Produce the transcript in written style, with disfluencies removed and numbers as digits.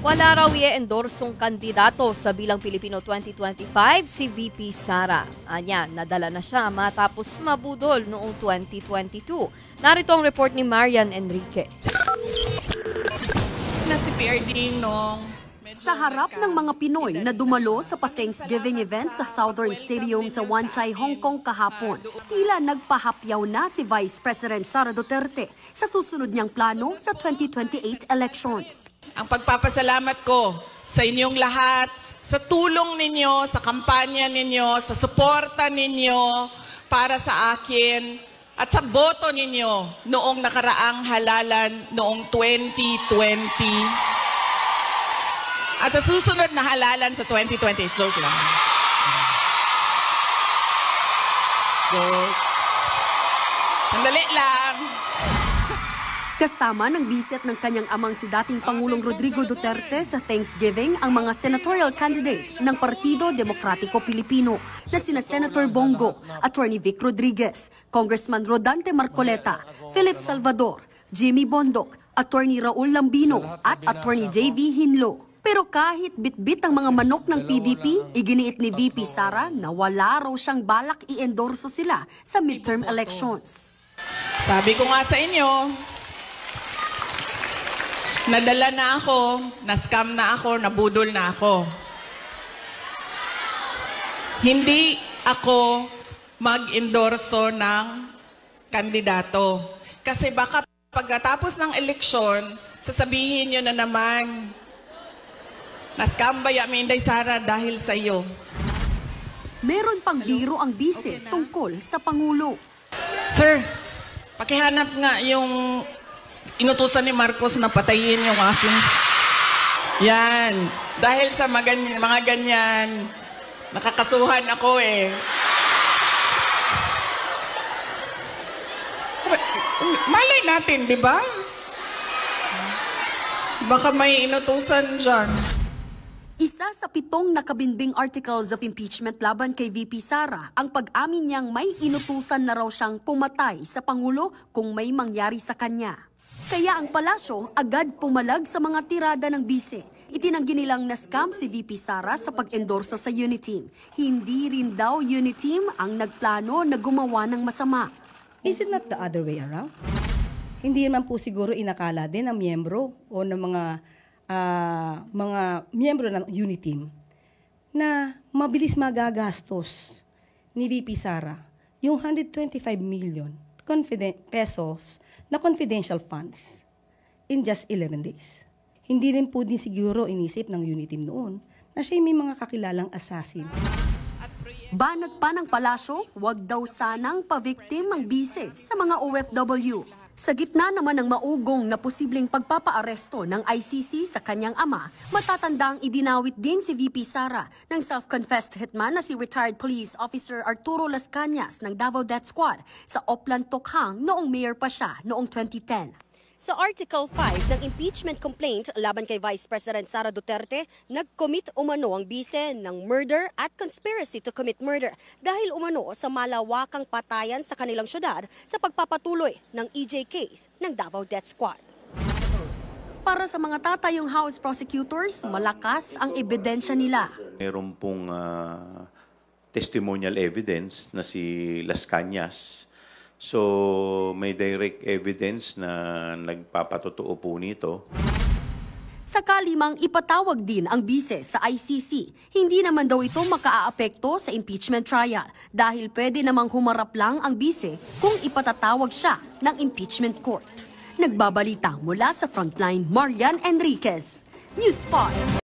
Wala raw i-endorsong kandidato sa Bilang Pilipino 2025 si VP Sara. Anya, nadala na siya matapos mabudol noong 2022. Narito ang report ni Marian Enriquez. Na si PRD nung sa harap ng mga Pinoy na dumalo sa pa-Thanksgiving event sa Southern Stadium sa Wan Chai, Hong Kong kahapon, tila nagpahapyaw na si Vice President Sara Duterte sa susunod niyang plano sa 2028 elections. Ang pagpapasalamat ko sa inyong lahat, sa tulong ninyo, sa kampanya ninyo, sa suporta ninyo para sa akin at sa boto ninyo noong nakaraang halalan noong 2020. At sa susunod na halalan sa 2020, joke lang. Joke. Sandali lang. Kasama ng bisit ng kanyang amang si dating Pangulong Rodrigo Duterte sa Thanksgiving ang mga senatorial candidate ng Partido Demokratiko Pilipino na sina Senator Bongo, Attorney Vic Rodriguez, Congressman Rodante Marcoleta, Philip Salvador, Jimmy Bondoc, Attorney Raul Lambino at Attorney JV Hinlo. Pero kahit bitbit ang mga manok ng PDP, iginiit ni VP Sara na wala raw siyang balak i-endorso sila sa midterm elections. Sabi ko nga sa inyo, nadala na ako, na-scam na ako, nabudol na ako. Hindi ako mag-endorso ng kandidato. Kasi baka pagkatapos ng eleksyon, sasabihin nyo na naman, na-scam ba ya Inday Sara dahil sa iyo? Meron pang biro ang bise tungkol sa Pangulo. Sir, pakihanap nga yung inutusan ni Marcos na patayin yung aking... Yan. Dahil sa mga ganyan, nakakasuhan ako eh. Malay natin, di ba? Baka may inutusan dyan. Isa sa 7 nakabinbing articles of impeachment laban kay VP Sara ang pag-amin niyang may inutusan na raw siyang pumatay sa Pangulo kung may mangyari sa kanya. Kaya ang palasyo agad pumalag sa mga tirada ng bise. Itinanggi nilang na-scam si VP Sara sa pag-endorso sa Uniteam. Hindi rin daw Uniteam ang nagplano na gumawa ng masama. Is it not the other way around? Hindi naman po siguro inakala din ng miyembro o ng mga miyembro ng Uniteam na mabilis magagastos ni VP Sara yung 125 million pesos na confidential funds in just 11 days. Hindi rin po din siguro inisip ng Uniteam noon na siya may mga kakilalang assassin. Banat pa ng palasyo, wag daw sanang pa-victim ang bise sa mga OFW. Sa gitna naman ng maugong na posibleng pagpapaaresto ng ICC sa kanyang ama, matatandang idinawit din si VP Sara ng self-confessed hitman na si retired police officer Arturo Las Cañas ng Davao Death Squad sa Oplan Tokhang noong mayor pa siya noong 2010. Sa Article 5 ng impeachment complaint laban kay Vice President Sara Duterte, nag-commit umano ang bise ng murder at conspiracy to commit murder dahil umano sa malawakang patayan sa kanilang syudad sa pagpapatuloy ng EJ case ng Davao Death Squad. Para sa mga tatayong House prosecutors, malakas ang ebidensya nila. Meron pong testimonial evidence na si Las Cañas. So, may direct evidence na nagpapatotoo po nito. Sakali mang ipatawag din ang bise sa ICC, hindi naman daw ito makaaapekto sa impeachment trial dahil pwede namang humarap lang ang bise kung ipatatawag siya ng impeachment court. Nagbabalita mula sa Frontline, Marian Enriquez, News 5.